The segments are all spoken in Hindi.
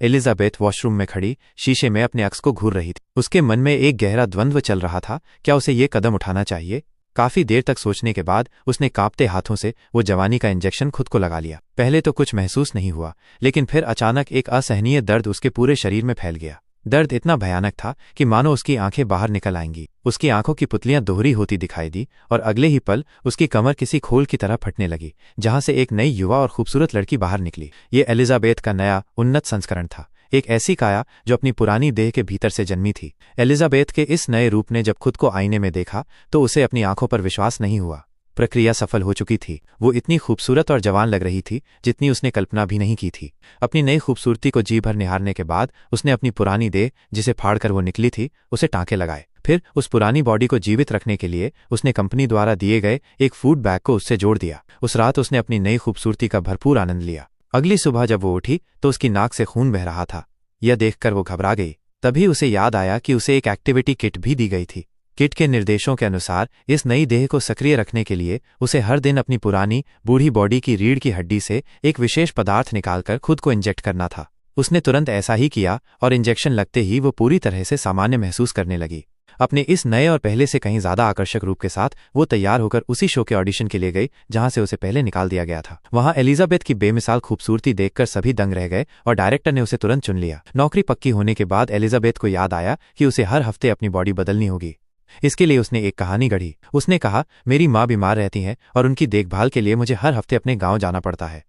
एलिजाबेथ वॉशरूम में खड़ी शीशे में अपने अक्स को घूर रही थी। उसके मन में एक गहरा द्वंद्व चल रहा था, क्या उसे ये कदम उठाना चाहिए। काफी देर तक सोचने के बाद उसने कांपते हाथों से वो जवानी का इंजेक्शन खुद को लगा लिया। पहले तो कुछ महसूस नहीं हुआ, लेकिन फिर अचानक एक असहनीय दर्द उसके पूरे शरीर में फैल गया। दर्द इतना भयानक था कि मानो उसकी आंखें बाहर निकल आएंगी। उसकी आंखों की पुतलियां दोहरी होती दिखाई दी और अगले ही पल उसकी कमर किसी खोल की तरह फटने लगी, जहां से एक नई युवा और खूबसूरत लड़की बाहर निकली। ये एलिजाबेथ का नया उन्नत संस्करण था, एक ऐसी काया जो अपनी पुरानी देह के भीतर से जन्मी थी। एलिजाबेथ के इस नए रूप ने जब खुद को आईने में देखा तो उसे अपनी आंखों पर विश्वास नहीं हुआ। प्रक्रिया सफल हो चुकी थी। वो इतनी खूबसूरत और जवान लग रही थी जितनी उसने कल्पना भी नहीं की थी। अपनी नई खूबसूरती को जी भर निहारने के बाद उसने अपनी पुरानी देह, जिसे फाड़कर वो निकली थी, उसे टांके लगाए। फिर उस पुरानी बॉडी को जीवित रखने के लिए उसने कंपनी द्वारा दिए गए एक फूड बैग को उससे जोड़ दिया। उस रात उसने अपनी नई खूबसूरती का भरपूर आनंद लिया। अगली सुबह जब वो उठी तो उसकी नाक से खून बह रहा था। यह देखकर वो घबरा गई। तभी उसे याद आया कि उसे एक एक्टिविटी किट भी दी गई थी। किट के निर्देशों के अनुसार इस नई देह को सक्रिय रखने के लिए उसे हर दिन अपनी पुरानी बूढ़ी बॉडी की रीढ़ की हड्डी से एक विशेष पदार्थ निकालकर खुद को इंजेक्ट करना था। उसने तुरंत ऐसा ही किया और इंजेक्शन लगते ही वो पूरी तरह से सामान्य महसूस करने लगी। अपने इस नए और पहले से कहीं ज्यादा आकर्षक रूप के साथ वो तैयार होकर उसी शो के ऑडिशन के लिए गई जहां से उसे पहले निकाल दिया गया था। वहां एलिजाबेथ की बेमिसाल खूबसूरती देखकर सभी दंग रह गए और डायरेक्टर ने उसे तुरंत चुन लिया। नौकरी पक्की होने के बाद एलिजाबेथ को याद आया कि उसे हर हफ्ते अपनी बॉडी बदलनी होगी। इसके लिए उसने एक कहानी गढ़ी। उसने कहा, मेरी माँ बीमार रहती हैं और उनकी देखभाल के लिए मुझे हर हफ्ते अपने गांव जाना पड़ता है।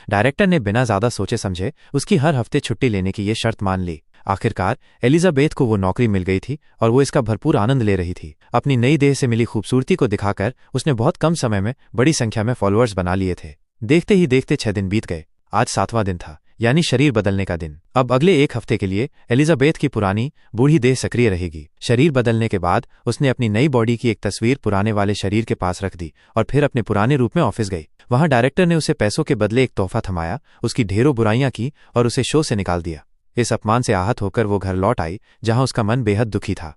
डायरेक्टर ने बिना ज्यादा सोचे समझे उसकी हर हफ्ते छुट्टी लेने की ये शर्त मान ली। आखिरकार एलिजाबेथ को वो नौकरी मिल गई थी और वो इसका भरपूर आनंद ले रही थी। अपनी नई देह से मिली खूबसूरती को दिखाकर उसने बहुत कम समय में बड़ी संख्या में फॉलोअर्स बना लिए थे। देखते ही देखते 6 दिन बीत गए। आज 7वां दिन था, यानी शरीर बदलने का दिन। अब अगले एक हफ्ते के लिए एलिजाबेथ की पुरानी बूढ़ी देह सक्रिय रहेगी। शरीर बदलने के बाद उसने अपनी नई बॉडी की एक तस्वीर पुराने वाले शरीर के पास रख दी और फिर अपने पुराने रूप में ऑफिस गई। वहां डायरेक्टर ने उसे पैसों के बदले एक तोहफा थमाया, उसकी ढेरों बुराइयां की और उसे शो से निकाल दिया। इस अपमान से आहत होकर वो घर लौट आई, जहां उसका मन बेहद दुखी था।